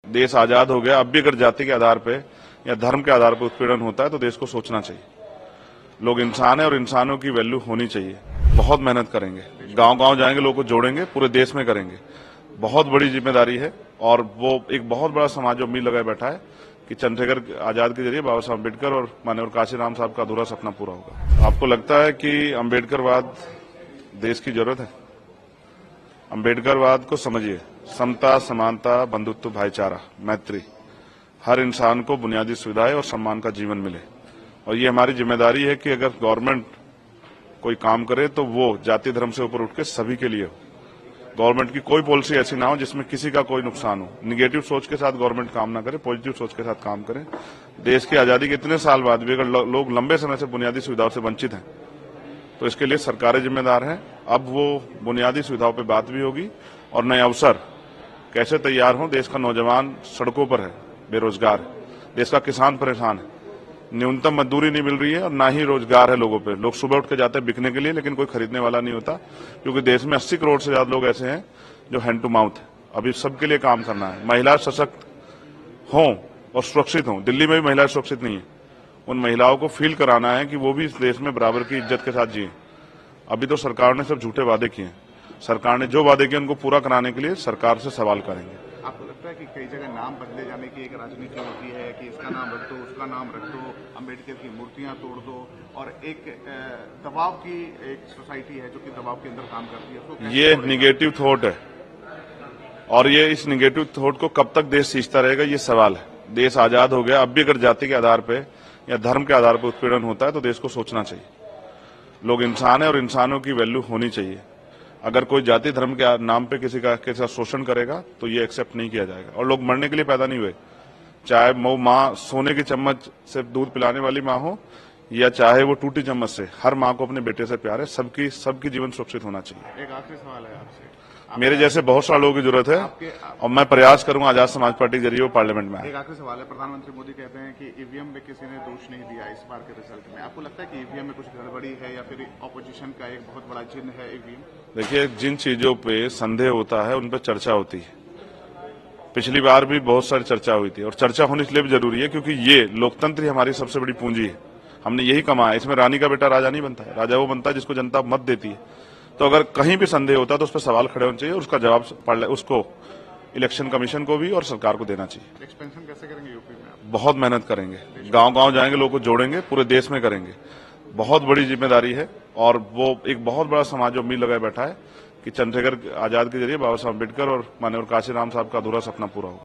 देश आजाद हो गया, अब भी अगर जाति के आधार पे या धर्म के आधार पर उत्पीड़न होता है तो देश को सोचना चाहिए। लोग इंसान है और इंसानों की वैल्यू होनी चाहिए। बहुत मेहनत करेंगे, गांव-गांव जाएंगे, लोगों को जोड़ेंगे, पूरे देश में करेंगे। बहुत बड़ी जिम्मेदारी है और वो एक बहुत बड़ा समाज उम्मीद लगाए बैठा है कि चंद्रशेखर आजाद के जरिए बाबा साहब अम्बेडकर और माननीय काशीराम साहब का अधूरा सपना पूरा होगा। आपको लगता है कि अम्बेडकरवाद देश की जरूरत है? अम्बेडकरवाद को समझिए, समता, समानता, बंधुत्व, भाईचारा, मैत्री, हर इंसान को बुनियादी सुविधाएं और सम्मान का जीवन मिले। और ये हमारी जिम्मेदारी है कि अगर गवर्नमेंट कोई काम करे तो वो जाति धर्म से ऊपर उठ के सभी के लिए हो। गवर्नमेंट की कोई पॉलिसी ऐसी ना हो जिसमें किसी का कोई नुकसान हो। निगेटिव सोच के साथ गवर्नमेंट काम ना करे, पॉजिटिव सोच के साथ काम करे। देश की आजादी के इतने साल बाद भी अगर लोग लंबे समय से बुनियादी सुविधाओं से वंचित हैं तो इसके लिए सरकारें जिम्मेदार हैं। अब वो बुनियादी सुविधाओं पर बात भी होगी और नए अवसर कैसे तैयार हों। देश का नौजवान सड़कों पर है, बेरोजगार है, देश का किसान परेशान है, न्यूनतम मजदूरी नहीं मिल रही है और ना ही रोजगार है लोगों पे। लोग सुबह उठ के जाते हैं बिकने के लिए, लेकिन कोई खरीदने वाला नहीं होता, क्योंकि देश में 80 करोड़ से ज्यादा लोग ऐसे हैं जो हैंड टू माउथ है। अभी सबके लिए काम करना है। महिला सशक्त हों और सुरक्षित हों। दिल्ली में भी महिलाएं सुरक्षित नहीं है। उन महिलाओं को फील कराना है कि वो भी इस देश में बराबर की इज्जत के साथ जिए। अभी तो सरकार ने सब झूठे वादे किए हैं। सरकार ने जो वादे किए उनको पूरा कराने के लिए सरकार से सवाल करेंगे। आपको लगता है कि कई जगह नाम बदले जाने की एक राजनीति होती है कि इसका नाम रख दो, उसका नाम रख दो, अम्बेडकर की मूर्तियां तोड़ दो, और एक दबाव की एक सोसाइटी है जो कि दबाव के अंदर काम करती है, तो ये निगेटिव थॉट है और ये इस निगेटिव थॉट को कब तक देश सींचता रहेगा, ये सवाल है। देश आजाद हो गया, अब भी अगर जाति के आधार पे या धर्म के आधार पर उत्पीड़न होता है तो देश को सोचना चाहिए। लोग इंसान है और इंसानों की वैल्यू होनी चाहिए। अगर कोई जाति धर्म के नाम पे किसी का शोषण करेगा तो ये एक्सेप्ट नहीं किया जाएगा। और लोग मरने के लिए पैदा नहीं हुए, चाहे वो माँ सोने की चम्मच से दूध पिलाने वाली माँ हो या चाहे वो टूटी चम्मच से, हर माँ को अपने बेटे से प्यार है। सबकी जीवन सुरक्षित होना चाहिए। एक आखिरी सवाल है आपसे। मेरे जैसे बहुत सारे लोगों की जरूरत है और मैं प्रयास करूंगा आजाद समाज पार्टी के जरिए वो पार्लियामेंट में आए। एक आखिरी सवाल है। प्रधानमंत्री मोदी कहते हैं कि ईवीएम में किसी ने दोष नहीं दिया इस बार के रिजल्ट में। आपको लगता है कि ईवीएम में कुछ गड़बड़ी है या फिर ऑपोजिशन का एक बहुत बड़ा जिन है ईवीएम? देखिए, जिन चीजों पे संदेह होता है उन पर चर्चा होती है। पिछली बार भी बहुत सारी चर्चा हुई थी और चर्चा होनी इसलिए भी जरूरी है क्योंकि ये लोकतंत्र ही हमारी सबसे बड़ी पूंजी है। हमने यही कमाया। इसमें रानी का बेटा राजा नहीं बनता है, राजा वो बनता है जिसको जनता मत देती है। तो अगर कहीं भी संदेह होता है तो उस पर सवाल खड़े होने चाहिए और उसका जवाब उसको इलेक्शन कमीशन को भी और सरकार को देना चाहिए। एक्सपेंशन कैसे करेंगे यूपी में आप? बहुत मेहनत करेंगे, गांव-गांव जाएंगे, लोगों को जोड़ेंगे, पूरे देश में करेंगे। बहुत बड़ी जिम्मेदारी है और वो एक बहुत बड़ा समाज उम्मीद लगाए बैठा है कि चंद्रशेखर आजाद के जरिए बाबा साहब अम्बेडकर और माननीय काशीराम साहब का अधूरा सपना पूरा होगा।